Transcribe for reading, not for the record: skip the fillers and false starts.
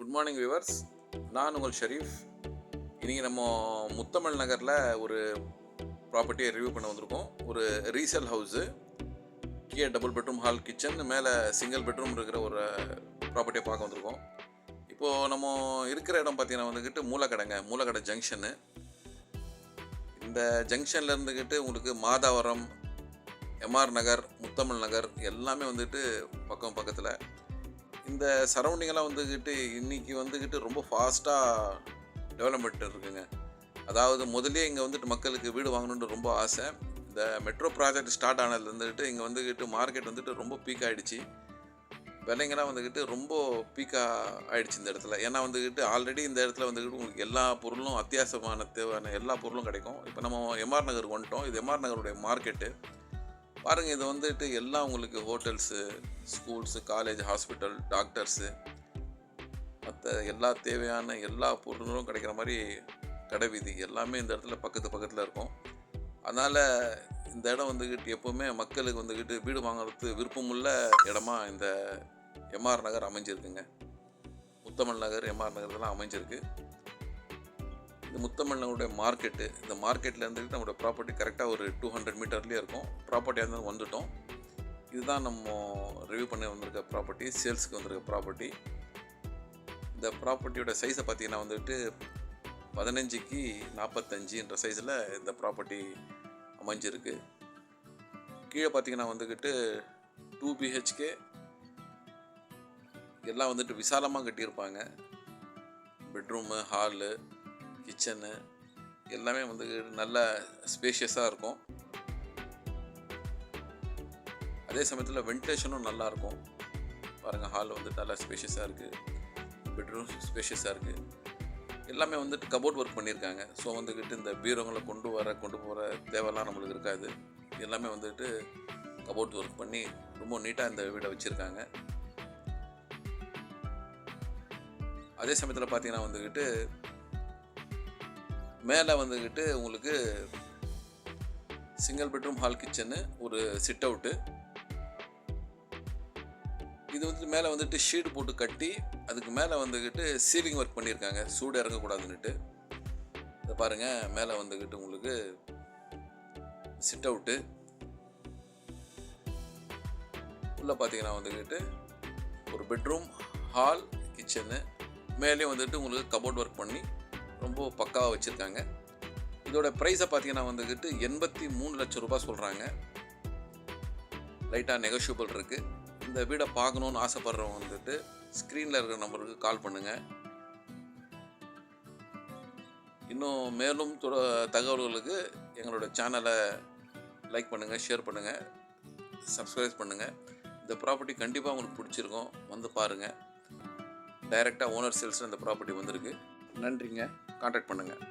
Good morning viewers. நான் உங்கள் ஷெரீஃப். இன்றைக்கி நம்ம முத்தமிழ் நகரில் ஒரு ப்ராப்பர்ட்டியை ரிவ்யூ பண்ண வந்திருக்கோம். ஒரு ரீசேல் ஹவுஸு, கீழே டபுள் பெட்ரூம் ஹால் கிச்சன், மேலே சிங்கிள் பெட்ரூம் இருக்கிற ஒரு ப்ராப்பர்ட்டியை பார்க்க வந்திருக்கோம். இப்போது நம்ம இருக்கிற இடம் பார்த்திங்கன்னா மூலக்கடை ஜங்ஷனு. இந்த ஜங்ஷனில் இருந்துக்கிட்டு உங்களுக்கு மாதாவரம், எம்ஆர் நகர், முத்தமிழ் நகர் எல்லாமே பக்கத்தில். இந்த சரௌண்டிங்கெல்லாம் இன்றைக்கி ரொம்ப ஃபாஸ்ட்டாக டெவலப்மெண்ட் இருக்குங்க. அதாவது முதலே இங்கே மக்களுக்கு வீடு வாங்கணுன்னு ரொம்ப ஆசை. இந்த மெட்ரோ ப்ராஜெக்ட் ஸ்டார்ட் ஆனதுலேருந்துக்கிட்டு இங்கே மார்க்கெட் ரொம்ப பீக் ஆகிடுச்சு. விலைங்கெல்லாம் ரொம்ப பீக்காக ஆகிடுச்சு இந்த இடத்துல. ஏன்னா ஆல்ரெடி இந்த இடத்துல உங்களுக்கு எல்லா பொருளும் தேவையான எல்லா பொருளும் கிடைக்கும். இப்போ நம்ம எம்ஆர் நகருக்கு வந்துட்டோம். இது எம்ஆர் நகருடைய மார்க்கெட்டு பாருங்கள். இது எல்லாம் உங்களுக்கு hotels, schools, college, hospital, doctors, மற்ற எல்லா தேவையான எல்லா பொருளும் கிடைக்கிற மாதிரி கடை வீதி எல்லாமே இந்த இடத்துல பக்கத்தில் இருக்கும். அதனால் இந்த இடம் எப்போவுமே மக்களுக்கு வீடு வாங்குறது விருப்பமுள்ள இடமா இந்த எம்ஆர் நகர் அமைஞ்சிருக்குங்க. முத்தமிழ் நகர், எம்ஆர் நகர் இதெல்லாம் அமைஞ்சிருக்கு. இந்த முத்தமிழ் நகருடைய மார்க்கெட்டு, இந்த மார்க்கெட்டில் நம்மளோட ப்ராப்பர்ட்டி கரெக்டாக ஒரு 200 மீட்டர்லேயே இருக்கும். ப்ராப்பர்ட்டியாக வந்துட்டோம். இதுதான் நம்ம ரிவ்யூ பண்ணி வந்திருக்க ப்ராப்பர்ட்டி, சேல்ஸுக்கு வந்திருக்க ப்ராப்பர்ட்டி. இந்த ப்ராப்பர்ட்டியோட சைஸை பார்த்தீங்கன்னா 15x45 சைஸில் இந்த ப்ராப்பர்ட்டி அமைஞ்சிருக்கு. கீழே பார்த்தீங்கன்னா 2 BHK எல்லாம் விசாலமாக கட்டியிருப்பாங்க. பெட்ரூமு, ஹாலு, கிச்சனு எல்லாமே நல்ல ஸ்பேஷியஸாக இருக்கும். அதே சமயத்தில் வென்டிலேஷனும் நல்லாயிருக்கும். பாருங்கள், ஹால் நல்லா ஸ்பேஷியஸாக இருக்குது, பெட்ரூம் ஸ்பேஷியஸாக இருக்குது. எல்லாமே கபோர்ட் ஒர்க் பண்ணியிருக்காங்க. ஸோ இந்த பீரோங்களை கொண்டு போகிற தேவைலாம் நம்மளுக்கு இருக்காது. எல்லாமே கபோர்ட் ஒர்க் பண்ணி ரொம்ப நீட்டாக இந்த வீடை வச்சுருக்காங்க. அதே சமயத்தில் பார்த்தீங்கன்னா மேலே உங்களுக்கு சிங்கிள் பெட்ரூம் ஹால் கிச்சனு, ஒரு சிட் அவுட்டு. இது மேலே ஷீட் போட்டு கட்டி அதுக்கு மேலே சீலிங் ஒர்க் பண்ணியிருக்காங்க, சூடு இறங்கக்கூடாதுன்னுட்டு. இதை பாருங்கள், மேலே உங்களுக்கு சிட் அவுட்டு. உள்ளே பார்த்தீங்கன்னா ஒரு பெட்ரூம், ஹால், கிச்சனு, மேலேயும் உங்களுக்கு கபோர்ட் ஒர்க் பண்ணி ரொம்ப பக்காவாக வச்சுருக்காங்க. இதோட ப்ரைஸை பார்த்தீங்கன்னா 83 லட்சம் ரூபாய் சொல்கிறாங்க. லைட்டாக நெகோஷியபிள் இருக்குது. இந்த வீடை பார்க்கணுன்னு ஆசைப்படுறவங்க ஸ்க்ரீனில் இருக்கிற நம்பருக்கு கால் பண்ணுங்கள். இன்னும் மேலும் தகவல்களுக்கு எங்களோட சேனலை லைக் பண்ணுங்கள், ஷேர் பண்ணுங்கள், சப்ஸ்கிரைப் பண்ணுங்கள். இந்த ப்ராப்பர்ட்டி கண்டிப்பாக உங்களுக்கு பிடிச்சிருக்கும். வந்து பாருங்கள். டைரெக்டாக ஓனர் சேல்ஸில் இந்த ப்ராப்பர்ட்டி வந்திருக்கு. நன்றிங்க. கான்டாக்ட் பண்ணுங்கள்.